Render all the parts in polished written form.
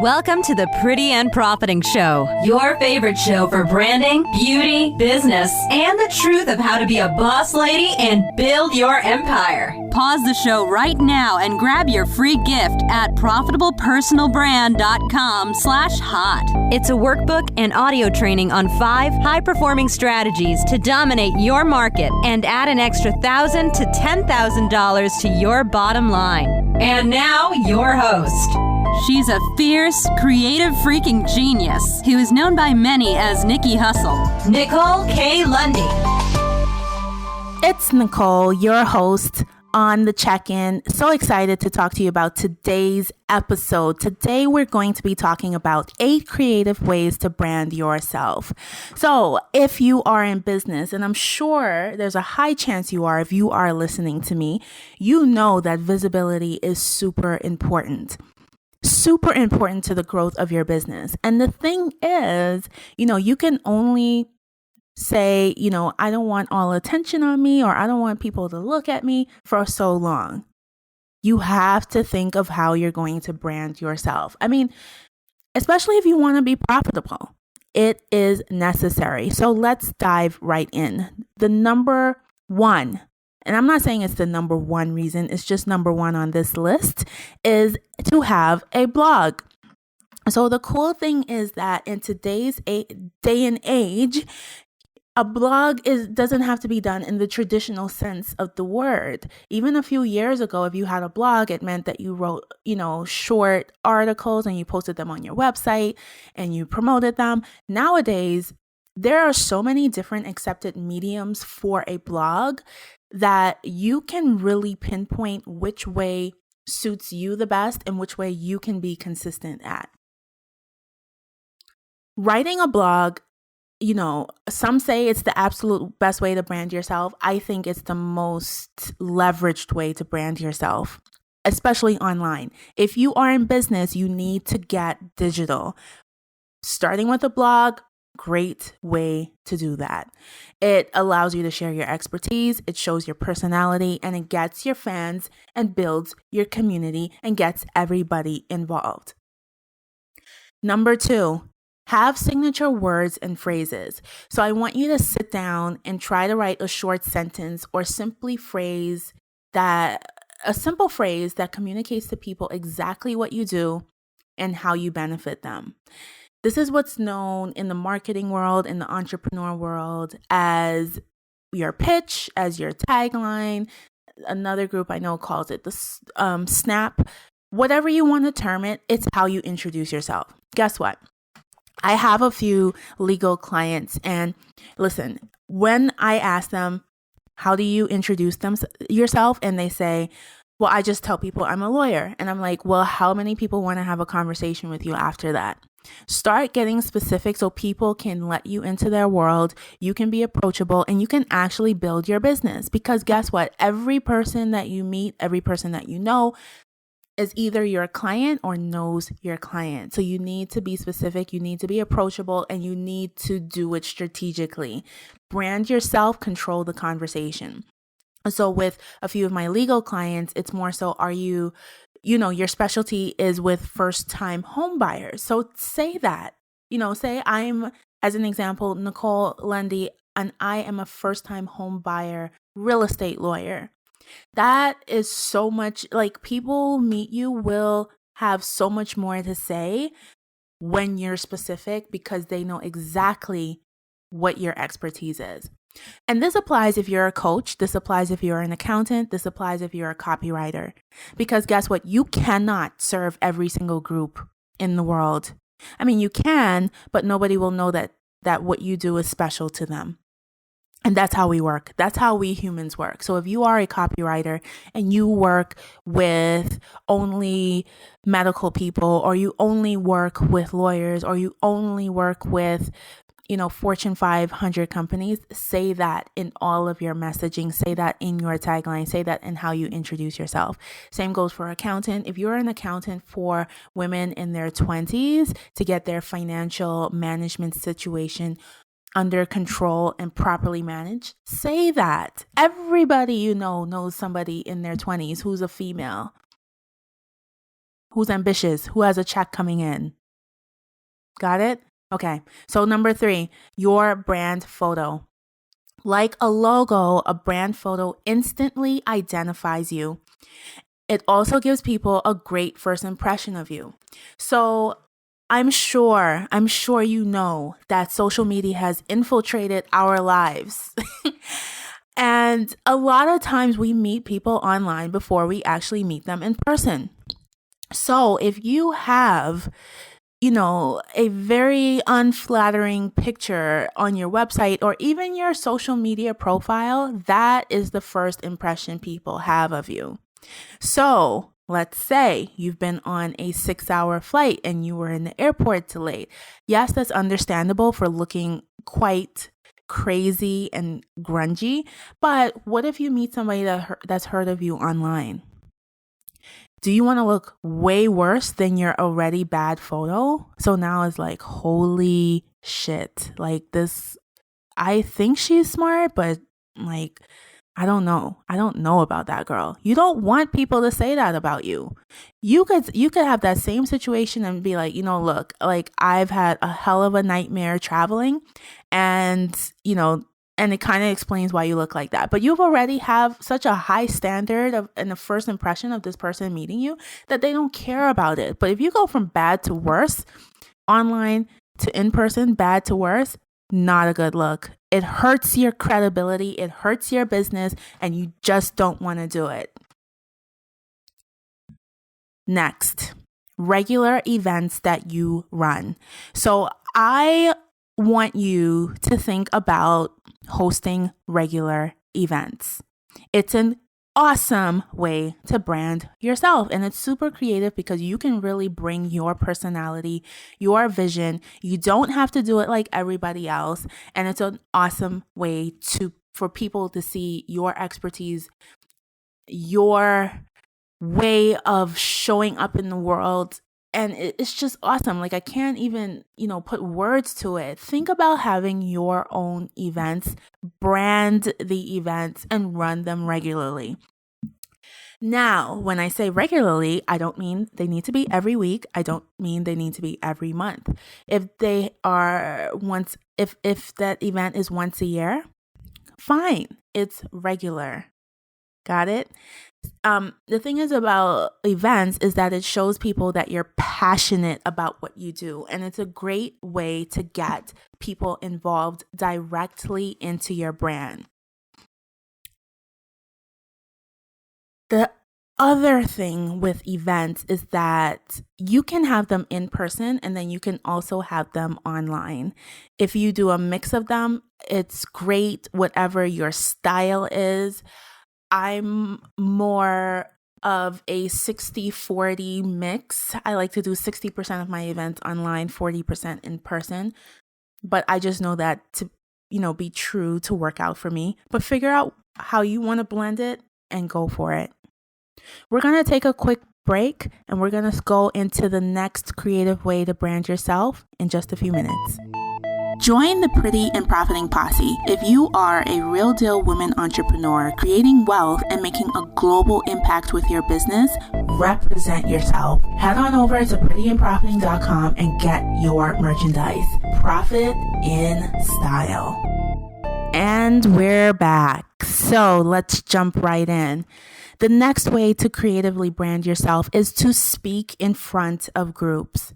Welcome to the Pretty and Profiting Show, your favorite show for branding, beauty, business, and the truth of how to be a boss lady and build your empire. Pause the show right now and grab your free gift at profitablepersonalbrand.com/hot. It's a workbook and audio training on 5 high-performing strategies to dominate your market and add an extra $1,000 to $10,000 to your bottom line. And now, your host. She's a fierce, creative freaking genius who is known by many as Nikki Hustle. Nicole K. Lundy. It's Nicole, your host on the check-in. So excited to talk to you about today's episode. Today, we're going to be talking about 8 creative ways to brand yourself. So if you are in business, and I'm sure there's a high chance you are if you are listening to me, you know that visibility is super important to the growth of your business. And the thing is, you can only say, I don't want all attention on me, or I don't want people to look at me for so long. You have to think of how you're going to brand yourself. I mean, especially if you want to be profitable, it is necessary. So let's dive right in. The number one, and I'm not saying it's the number one reason, it's just number one on this list, is to have a blog. So the cool thing is that in today's day and age, a blog doesn't have to be done in the traditional sense of the word. Even a few years ago, if you had a blog, it meant that you wrote, short articles and you posted them on your website and you promoted them. Nowadays, there are so many different accepted mediums for a blog that you can really pinpoint which way suits you the best and which way you can be consistent at. Writing a blog, some say it's the absolute best way to brand yourself. I think it's the most leveraged way to brand yourself, especially online. If you are in business, you need to get digital. Starting with a blog, great way to do that. It allows you to share your expertise, it shows your personality, and it gets your fans and builds your community and gets everybody involved. Number 2, have signature words and phrases. So I want you to sit down and try to write a short sentence or a simple phrase that communicates to people exactly what you do and how you benefit them. This is what's known in the marketing world, in the entrepreneur world, as your pitch, as your tagline. Another group I know calls it the snap. Whatever you want to term it, it's how you introduce yourself. Guess what? I have a few legal clients, and listen, when I ask them, how do you introduce yourself? And they say, well, I just tell people I'm a lawyer. And I'm like, well, how many people want to have a conversation with you after that? Start getting specific so people can let you into their world. You can be approachable and you can actually build your business. Because guess what? Every person that you meet, every person that you know is either your client or knows your client. So you need to be specific, you need to be approachable, and you need to do it strategically. Brand yourself, control the conversation. So with a few of my legal clients, it's more so, are you, your specialty is with first-time home buyers. So say that, say I'm, as an example, Nicole Lundy, and I am a first-time home buyer real estate lawyer. That is so much, people meet you will have so much more to say when you're specific because they know exactly what your expertise is. And this applies if you're a coach, this applies if you're an accountant, this applies if you're a copywriter. Because guess what? You cannot serve every single group in the world. I mean, you can, but nobody will know that what you do is special to them. And that's how we work. That's how we humans work. So if you are a copywriter and you work with only medical people, or you only work with lawyers, or you only work with Fortune 500 companies, say that in all of your messaging, say that in your tagline, say that in how you introduce yourself. Same goes for accountant. If you're an accountant for women in their 20s to get their financial management situation under control and properly managed, say that. Everybody knows somebody in their 20s who's a female. who's ambitious, who has a check coming in. Got it? Okay. So number 3, your brand photo. Like a logo, a brand photo instantly identifies you. It also gives people a great first impression of you. So I'm sure you know that social media has infiltrated our lives. And a lot of times we meet people online before we actually meet them in person. So if you have, a very unflattering picture on your website or even your social media profile, that is the first impression people have of you. So let's say you've been on a 6-hour flight and you were in the airport delayed. Yes, that's understandable for looking quite crazy and grungy. But what if you meet somebody that's heard of you online? Do you want to look way worse than your already bad photo? So now it's like, holy shit. Like this, I think she's smart, but like, I don't know. I don't know about that girl. You don't want people to say that about you. You could have that same situation and be like, look, like I've had a hell of a nightmare traveling and, and it kind of explains why you look like that. But you've already have such a high standard in the first impression of this person meeting you that they don't care about it. But if you go from bad to worse, online to in person, bad to worse, not a good look. It hurts your credibility, it hurts your business, and you just don't want to do it. Next, regular events that you run. So I want you to think about hosting regular events. It's an awesome way to brand yourself, and it's super creative because you can really bring your personality, your vision. You don't have to do it like everybody else, and it's an awesome way for people to see your expertise, your way of showing up in the world. And it's just awesome. Like I can't even, put words to it. Think about having your own events, brand the events, and run them regularly. Now, when I say regularly, I don't mean they need to be every week. I don't mean they need to be every month. If they are if that event is once a year, fine. It's regular. Got it? The thing is about events is that it shows people that you're passionate about what you do. And it's a great way to get people involved directly into your brand. The other thing with events is that you can have them in person and then you can also have them online. If you do a mix of them, it's great, whatever your style is. I'm more of a 60-40 mix. I like to do 60% of my events online, 40% in person. But I just know that to, be true to work out for me. But figure out how you want to blend it and go for it. We're going to take a quick break and we're going to go into the next creative way to brand yourself in just a few minutes. Join the Pretty and Profiting Posse if you are a real deal woman entrepreneur creating wealth and making a global impact with your business. Represent yourself. Head on over to prettyandprofiting.com and get your merchandise. Profit in style. And we're back. So let's jump right in. The next way to creatively brand yourself is to speak in front of groups.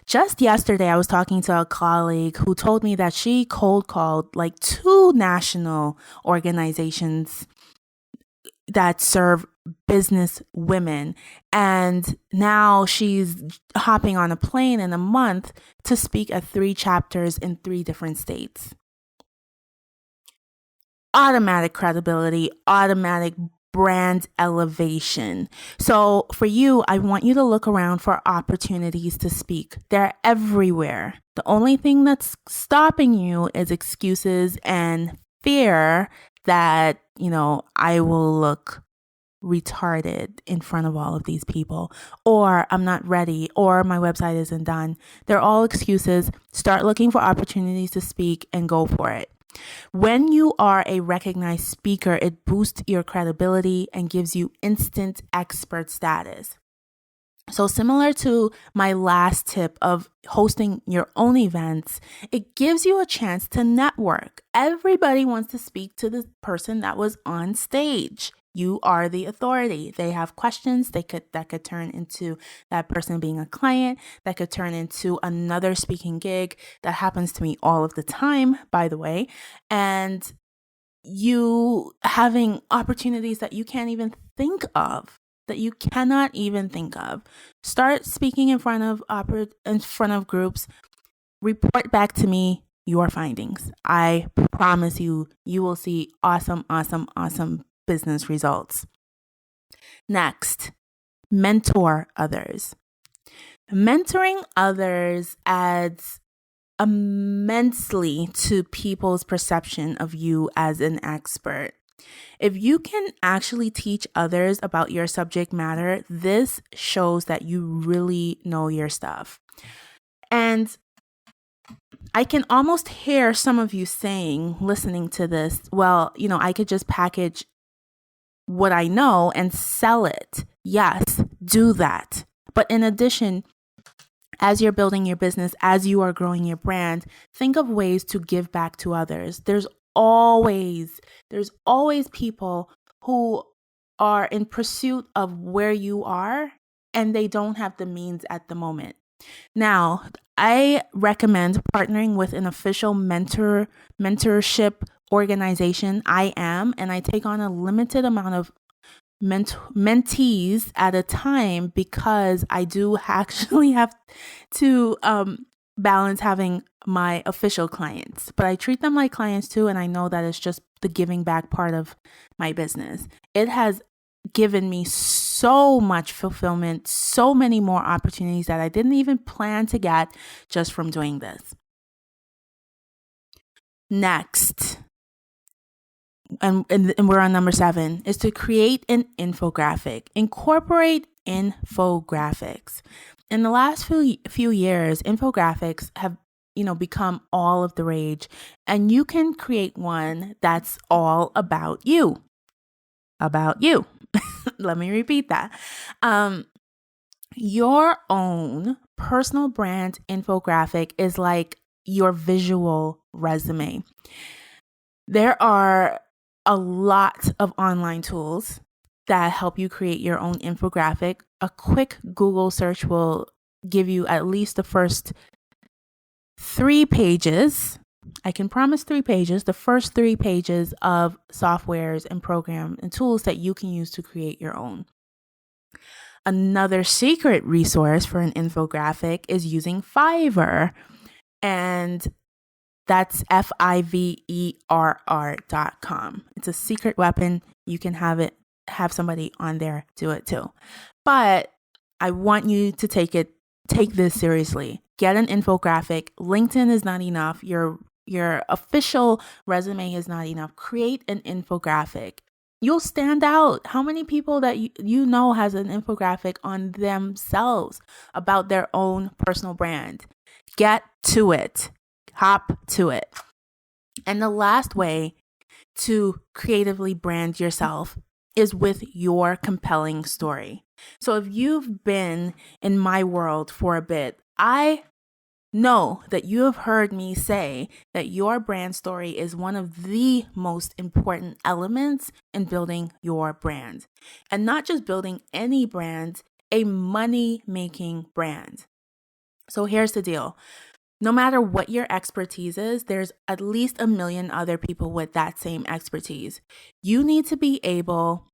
Just yesterday, I was talking to a colleague who told me that she cold called like 2 national organizations that serve business women. And now she's hopping on a plane in a month to speak at 3 chapters in 3 different states. Automatic credibility, automatic brand elevation. So for you, I want you to look around for opportunities to speak. They're everywhere. The only thing that's stopping you is excuses and fear that, I will look retarded in front of all of these people, or I'm not ready, or my website isn't done. They're all excuses. Start looking for opportunities to speak and go for it. When you are a recognized speaker, it boosts your credibility and gives you instant expert status. So similar to my last tip of hosting your own events, it gives you a chance to network. Everybody wants to speak to the person that was on stage. You are the authority. They have questions that could turn into that person being a client, that could turn into another speaking gig. That happens to me all of the time, by the way. And you having opportunities that you can't even think of. That you cannot even think of. Start speaking in front of groups. Report back to me your findings. I promise you will see awesome business results. Next, mentor others. Mentoring others adds immensely to people's perception of you as an expert. If you can actually teach others about your subject matter, this shows that you really know your stuff. And I can almost hear some of you saying, listening to this, well, I could just package what I know and sell it. Yes, do that. But in addition, as you're building your business, as you are growing your brand, think of ways to give back to others. There's always people who are in pursuit of where you are and they don't have the means at the moment. Now, I recommend partnering with an official mentorship organization. I take on a limited amount of mentees at a time because I do actually have to balance having my official clients, but I treat them like clients too. And I know that it's just the giving back part of my business. It has given me so much fulfillment, so many more opportunities that I didn't even plan to get just from doing this. Next, and we're on number 7, is to create an infographic. Incorporate infographics. In the last few years, infographics have become all of the rage, and you can create one that's all about you. About you. Let me repeat that. Your own personal brand infographic is like your visual resume. There are a lot of online tools that help you create your own infographic. A quick Google search will give you at least the first 3 pages. I can promise 3 pages, the first 3 pages of softwares and programs and tools that you can use to create your own. Another secret resource for an infographic is using Fiverr, and that's Fiverr.com. It's a secret weapon. You can have somebody on there do it too. But I want you to take this seriously. Get an infographic. LinkedIn is not enough. Your official resume is not enough. Create an infographic. You'll stand out. How many people that you know has an infographic on themselves about their own personal brand? Get to it. Hop to it. And the last way to creatively brand yourself is with your compelling story. So if you've been in my world for a bit, I know that you have heard me say that your brand story is one of the most important elements in building your brand. And not just building any brand, a money-making brand. So here's the deal. No matter what your expertise is, there's at least 1 million other people with that same expertise. You need to be able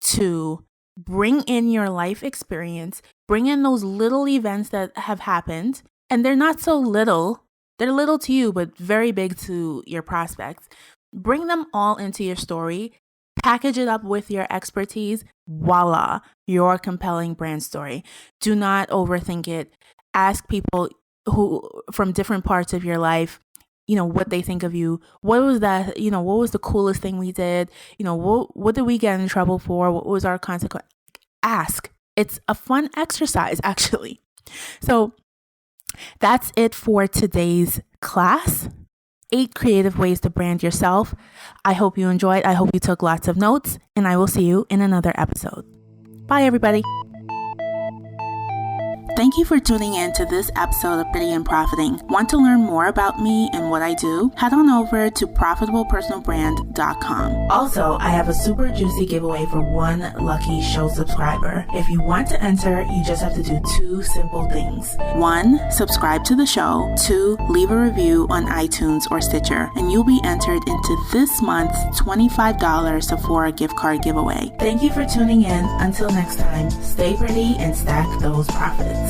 to bring in your life experience, bring in those little events that have happened, and they're not so little. They're little to you, but very big to your prospects. Bring them all into your story, package it up with your expertise. Voila, your compelling brand story. Do not overthink it. Ask people who from different parts of your life, what they think of you. What was that? What was the coolest thing we did? What did we get in trouble for? What was our consequence? Ask. It's a fun exercise, actually. So that's it for today's class. 8 creative ways to brand yourself. I hope you enjoyed. I hope you took lots of notes, and I will see you in another episode. Bye, everybody. Thank you for tuning in to this episode of Pretty and Profiting. Want to learn more about me and what I do? Head on over to profitablepersonalbrand.com. Also, I have a super juicy giveaway for one lucky show subscriber. If you want to enter, you just have to do 2 simple things. 1, subscribe to the show. 2, leave a review on iTunes or Stitcher, and you'll be entered into this month's $25 Sephora gift card giveaway. Thank you for tuning in. Until next time, stay pretty and stack those profits.